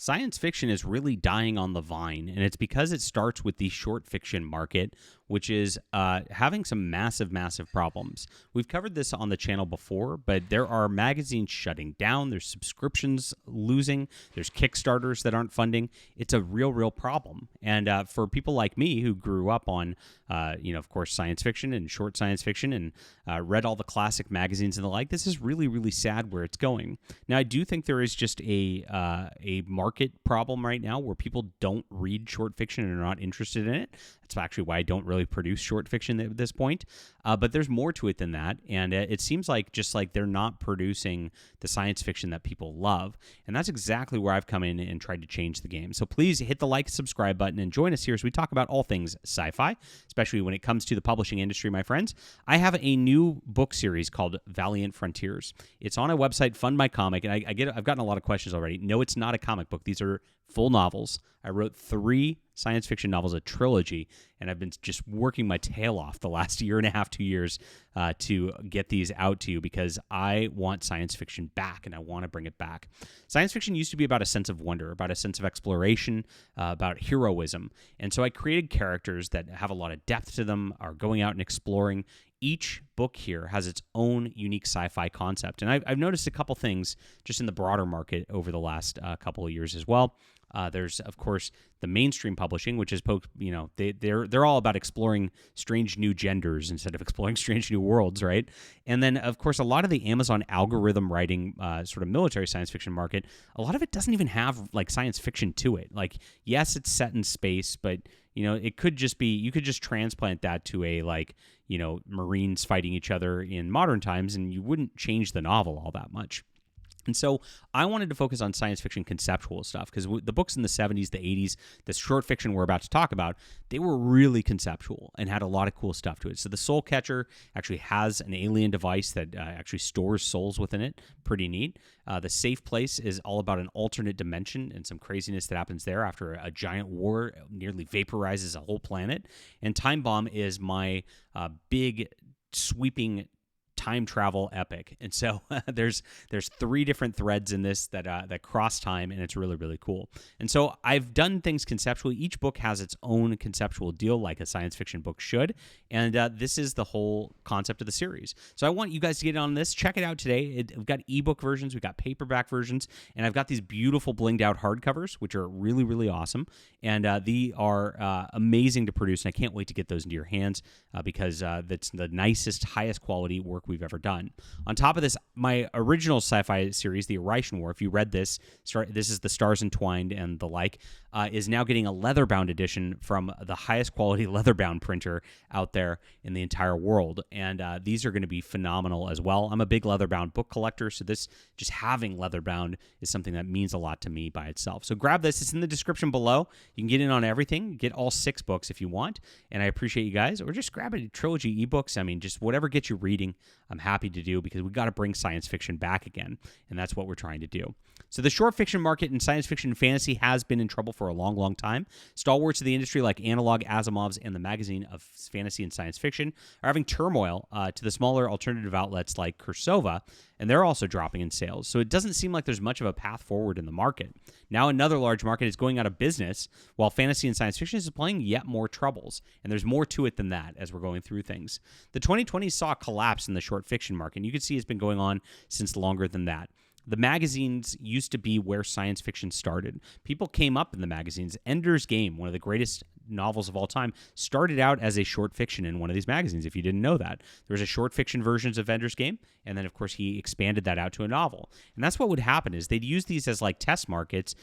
Science fiction is really dying on the vine, and it's because it starts with the short fiction market, which is having some massive, massive problems. We've covered this on the channel before, but there are magazines shutting down, there's subscriptions losing, there's Kickstarters that aren't funding. It's a real, real problem. And for people like me who grew up on, of course, science fiction and short science fiction and read all the classic magazines and the like, this is really, really sad where it's going. Now, I do think there is just a market problem right now where people don't read short fiction and are not interested in it. That's actually why I don't really produce short fiction at this point. But there's more to it than that. And it seems like just like they're not producing the science fiction that people love. And that's exactly where I've come in and tried to change the game. So please hit the like, subscribe button, and join us here as we talk about all things sci-fi, especially when it comes to the publishing industry, my friends. I have a new book series called Valiant Frontiers. It's on a website, Fund My Comic, and I've gotten a lot of questions already. No, it's not a comic book. These are full novels. I wrote 3 science fiction novels, a trilogy, and I've been just working my tail off the last year and a half, 2 years to get these out to you because I want science fiction back and I want to bring it back. Science fiction used to be about a sense of wonder, about a sense of exploration, about heroism. And so I created characters that have a lot of depth to them, are going out and exploring. Each book here has its own unique sci-fi concept. And I've noticed a couple things just in the broader market over the last couple of years as well. There's, of course, the mainstream publishing, which is, they're all about exploring strange new genders instead of exploring strange new worlds, right? And then, of course, a lot of the Amazon algorithm writing sort of military science fiction market, a lot of it doesn't even have like science fiction to it. Like, yes, it's set in space, but it could just be, you could just transplant that to a Marines fighting each other in modern times, and you wouldn't change the novel all that much. And so I wanted to focus on science fiction conceptual stuff because the books in the 70s, the 80s, the short fiction we're about to talk about, they were really conceptual and had a lot of cool stuff to it. So the Soul Catcher actually has an alien device that actually stores souls within it. Pretty neat. The Safe Place is all about an alternate dimension and some craziness that happens there after a giant war nearly vaporizes a whole planet. And Time Bomb is my big sweeping time travel epic. And so there's 3 different threads in this that cross time, and it's really, really cool. And so I've done things conceptually. Each book has its own conceptual deal, like a science fiction book should. And this is the whole concept of the series. So I want you guys to get on this. Check it out today. We've got ebook versions, we've got paperback versions, and I've got these beautiful blinged out hardcovers, which are really, really awesome. And they are amazing to produce, and I can't wait to get those into your hands because that's the nicest, highest quality work we've ever done. On top of this, my original sci-fi series, The Arishan War, if you read this, this is The Stars Entwined and the like, is now getting a leather-bound edition from the highest quality leather-bound printer out there in the entire world. And these are going to be phenomenal as well. I'm a big leather-bound book collector, so this, just having leather-bound is something that means a lot to me by itself. So grab this. It's in the description below. You can get in on everything. Get all 6 books if you want. And I appreciate you guys. Or just grab a trilogy ebooks. I mean, just whatever gets you reading, I'm happy to do because we got to bring science fiction back again. And that's what we're trying to do. So the short fiction market in science fiction and fantasy has been in trouble for a long, long time. Stalwarts of the industry like Analog, Asimov's, and the Magazine of Fantasy and Science Fiction are having turmoil to the smaller alternative outlets like Kursova, and they're also dropping in sales. So it doesn't seem like there's much of a path forward in the market. Now another large market is going out of business, while fantasy and science fiction is playing yet more troubles. And there's more to it than that as we're going through things. The 2020s saw a collapse in the short fiction market, and you can see it's been going on since longer than that. The magazines used to be where science fiction started. People came up in the magazines. Ender's Game, one of the greatest novels of all time, started out as a short fiction in one of these magazines, if you didn't know that. There was a short fiction versions of Ender's Game, and then, of course, he expanded that out to a novel. And that's what would happen is they'd use these as like test markets.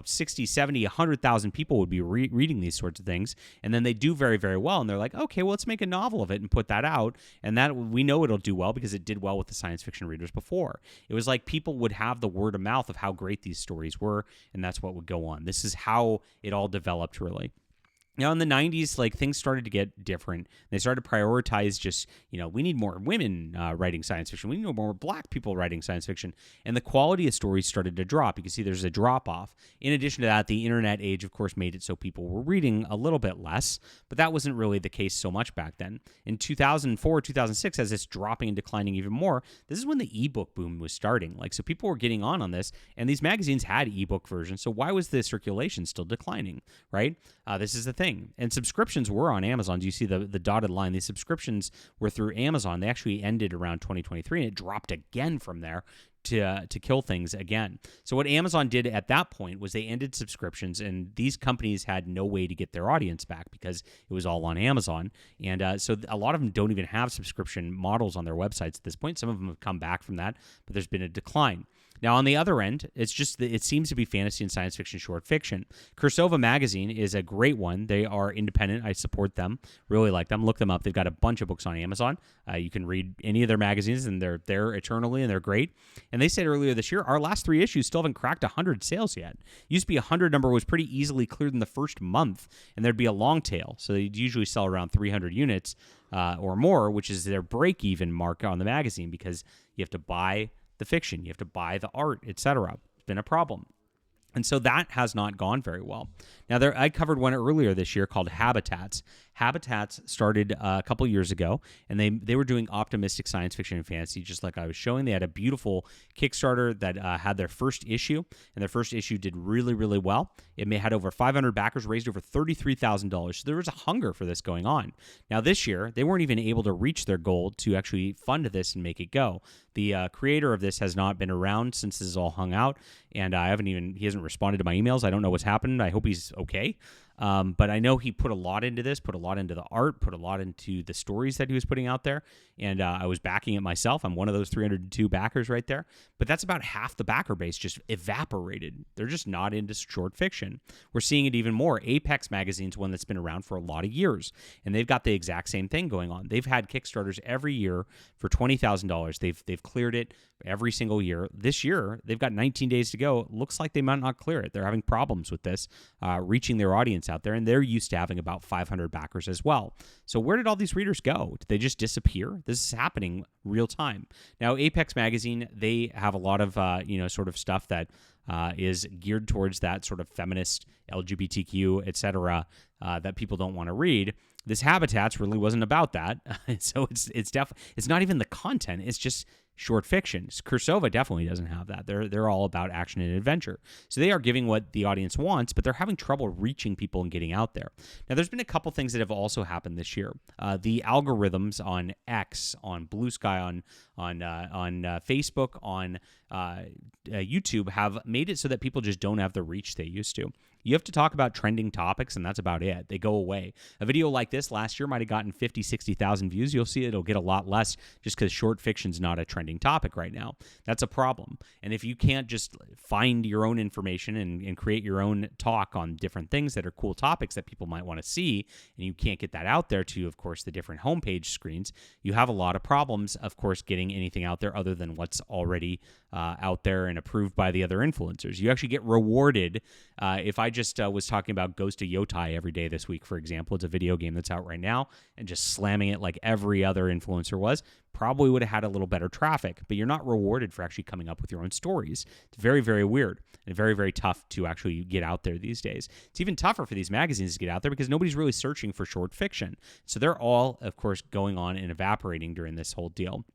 60, 70, 100,000 people would be reading these sorts of things, and then they do very, very well, and they're like, okay, well, let's make a novel of it and put that out, and that we know it'll do well because it did well with the science fiction readers before. It was like people would have the word of mouth of how great these stories were, and that's what would go on. This is how it all developed, really. Now, in the 90s, like things started to get different. They started to prioritize just, we need more women writing science fiction. We need more black people writing science fiction. And the quality of stories started to drop. You can see there's a drop off. In addition to that, the internet age, of course, made it so people were reading a little bit less, but that wasn't really the case so much back then. In 2004, 2006, as it's dropping and declining even more, this is when the ebook boom was starting. Like, so people were getting on this, and these magazines had ebook versions. So why was the circulation still declining, right? This is the thing. And subscriptions were on Amazon. Do you see the dotted line? These subscriptions were through Amazon. They actually ended around 2023, and it dropped again from there to kill things again. So what Amazon did at that point was they ended subscriptions, and these companies had no way to get their audience back because it was all on Amazon. And so a lot of them don't even have subscription models on their websites at this point. Some of them have come back from that, but there's been a decline. Now, on the other end, it's just that it seems to be fantasy and science fiction short fiction. Cursova Magazine is a great one. They are independent. I support them. Really like them. Look them up. They've got a bunch of books on Amazon. You can read any of their magazines, and they're there eternally, and they're great. And they said earlier this year, our last 3 issues still haven't cracked 100 sales yet. Used to be 100 number was pretty easily cleared in the first month, and there'd be a long tail. So they'd usually sell around 300 units or more, which is their break-even mark on the magazine, because you have to buy the fiction, you have to buy the art, etc. It's been a problem. And so that has not gone very well. Now, I covered one earlier this year called Habitats. Habitats started a couple years ago, and they were doing optimistic science fiction and fantasy, just like I was showing. They had a beautiful Kickstarter that had their first issue, and their first issue did really, really well. It had over 500 backers, raised over $33,000. So there was a hunger for this going on. Now, this year, they weren't even able to reach their goal to actually fund this and make it go. The creator of this has not been around since this is all hung out, and he hasn't responded to my emails. I don't know what's happened. I hope he's okay. But I know he put a lot into this, put a lot into the art, put a lot into the stories that he was putting out there. And I was backing it myself. I'm one of those 302 backers right there. But that's about half the backer base just evaporated. They're just not into short fiction. We're seeing it even more. Apex Magazine's one that's been around for a lot of years. And they've got the exact same thing going on. They've had Kickstarters every year for $20,000. They've cleared it every single year. This year, they've got 19 days to go. Looks like they might not clear it. They're having problems with this, reaching their audience out there, and they're used to having about 500 backers as well. So where did all these readers go? Did they just disappear? This is happening real time. Now, Apex Magazine, they have a lot of sort of stuff that is geared towards that sort of feminist, LGBTQ, etc., that people don't want to read. This Habitats really wasn't about that. So it's not even the content. It's just short fiction. Cursova definitely doesn't have that. They're all about action and adventure. So they are giving what the audience wants, but they're having trouble reaching people and getting out there. Now, there's been a couple things that have also happened this year. The algorithms on X, on Blue Sky, on Facebook, on YouTube have made it so that people just don't have the reach they used to. You have to talk about trending topics, and that's about it. They go away. A video like this last year might have gotten 50, 60,000 views. You'll see it'll get a lot less just because short fiction's not a trending topic right now. That's a problem. And if you can't just find your own information and create your own talk on different things that are cool topics that people might want to see, and you can't get that out there to, of course, the different homepage screens, you have a lot of problems, of course, getting anything out there other than what's already out there and approved by the other influencers. You actually get rewarded. If I just was talking about Ghost of Yotai every day this week, for example, it's a video game that's out right now, and just slamming it like every other influencer was, probably would have had a little better traffic, but you're not rewarded for actually coming up with your own stories. It's very, very weird and very, very tough to actually get out there these days. It's even tougher for these magazines to get out there because nobody's really searching for short fiction. So they're all, of course, going on and evaporating during this whole deal.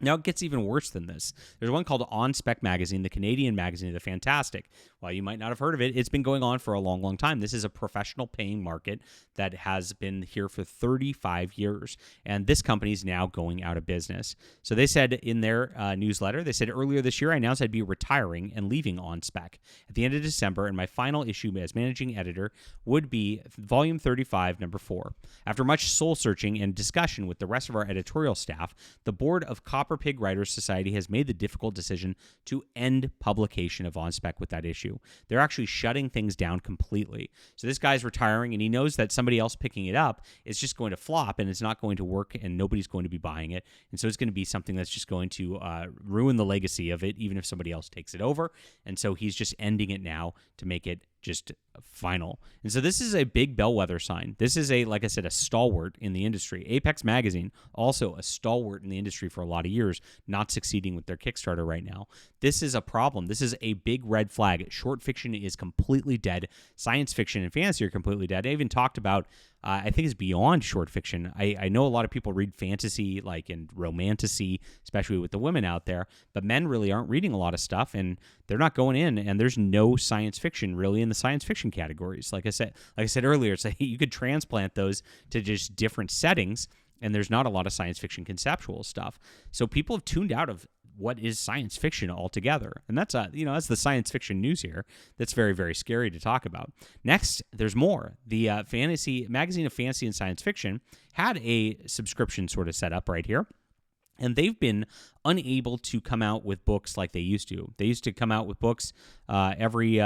Now it gets even worse than this. There's one called On Spec Magazine, the Canadian magazine, the Fantastic. While you might not have heard of it, it's been going on for a long, long time. This is a professional paying market that has been here for 35 years, and this company is now going out of business. So they said in their newsletter, they said, earlier this year, I announced I'd be retiring and leaving On Spec at the end of December, and my final issue as managing editor would be Volume 35, Number 4. After much soul-searching and discussion with the rest of our editorial staff, the board of Copper Pig Writers Society has made the difficult decision to end publication of On Spec with that issue. They're actually shutting things down completely. So this guy's retiring, and he knows that somebody else picking it up is just going to flop, and it's not going to work, and nobody's going to be buying it. And so it's going to be something that's just going to ruin the legacy of it, even if somebody else takes it over. And so he's just ending it now to make it just final. And so this is a big bellwether sign. This is like I said, a stalwart in the industry. Apex Magazine, also a stalwart in the industry for a lot of years, not succeeding with their Kickstarter right now. This is a problem. This is a big red flag. Short fiction is completely dead. Science fiction and fantasy are completely dead. I even talked about, I think it's beyond short fiction. I know a lot of people read fantasy, like in romantasy, especially with the women out there, but men really aren't reading a lot of stuff, and they're not going in, and there's no science fiction really in the science fiction categories. Like I said earlier, it's like you could transplant those to just different settings, and there's not a lot of science fiction conceptual stuff. So people have tuned out of what is science fiction altogether. And that's that's the science fiction news here. That's very, very scary to talk about. Next, there's more. The Fantasy Magazine of Fantasy and Science Fiction had a subscription sort of set up right here. And they've been unable to come out with books like they used to. They used to come out with books every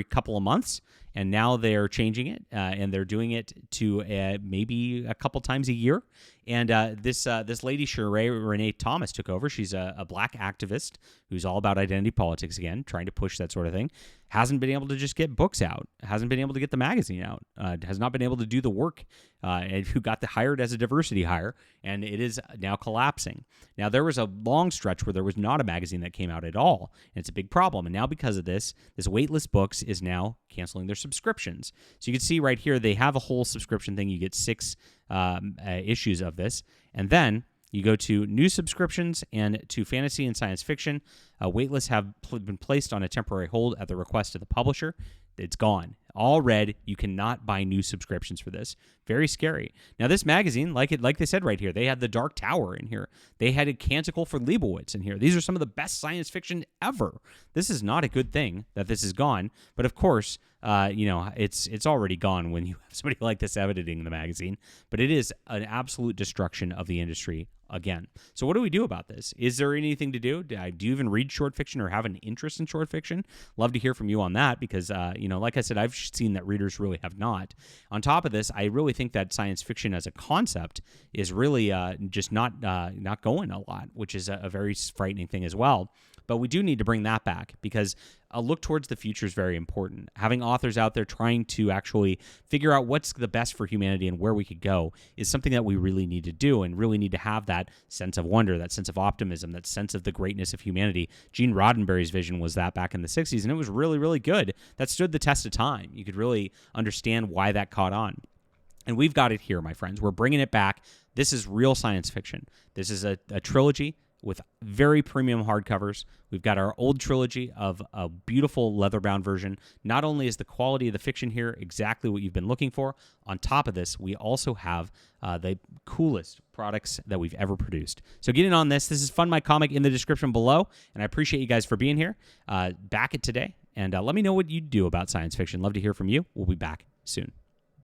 couple of months, and now they're changing it, and they're doing it to maybe a couple times a year. And this lady, Sheree Renee Thomas, took over. She's a black activist who's all about identity politics again, trying to push that sort of thing. Hasn't been able to just get books out. Hasn't been able to get the magazine out. Has not been able to do the work. And who got hired as a diversity hire, and it is now collapsing. Now, there was a long stretch where there was not a magazine that came out at all, and it's a big problem. And now because of this Waitlist Books is now canceling their subscriptions. So you can see right here, they have a whole subscription thing. You get 6 issues of this, and then you go to new subscriptions and to fantasy and science fiction. Waitlists have been placed on a temporary hold at the request of the publisher. It's gone. All red. You cannot buy new subscriptions for this. Very scary. Now, this magazine, like they said right here, they had The Dark Tower in here. They had a Canticle for Leibowitz in here. These are some of the best science fiction ever. This is not a good thing that this is gone. But of course, it's already gone when you have somebody like this editing the magazine. But it is an absolute destruction of the industry again. So what do we do about this? Is there anything to do? Do you even read short fiction or have an interest in short fiction? Love to hear from you on that because, like I said, I've seen that readers really have not. On top of this, I really think that science fiction as a concept is really just not going a lot, which is a very frightening thing as well. But we do need to bring that back because a look towards the future is very important. Having authors out there trying to actually figure out what's the best for humanity and where we could go is something that we really need to do and really need to have that sense of wonder, that sense of optimism, that sense of the greatness of humanity. Gene Roddenberry's vision was that back in the 60s, and it was really, really good. That stood the test of time. You could really understand why that caught on. And we've got it here, my friends. We're bringing it back. This is real science fiction. This is a trilogy with very premium hardcovers. We've got our old trilogy of a beautiful leather-bound version. Not only is the quality of the fiction here exactly what you've been looking for, on top of this, we also have the coolest products that we've ever produced. So get in on this. This is Fund My Comic in the description below, and I appreciate you guys for being here. Back it today, and let me know what you do about science fiction. Love to hear from you. We'll be back soon.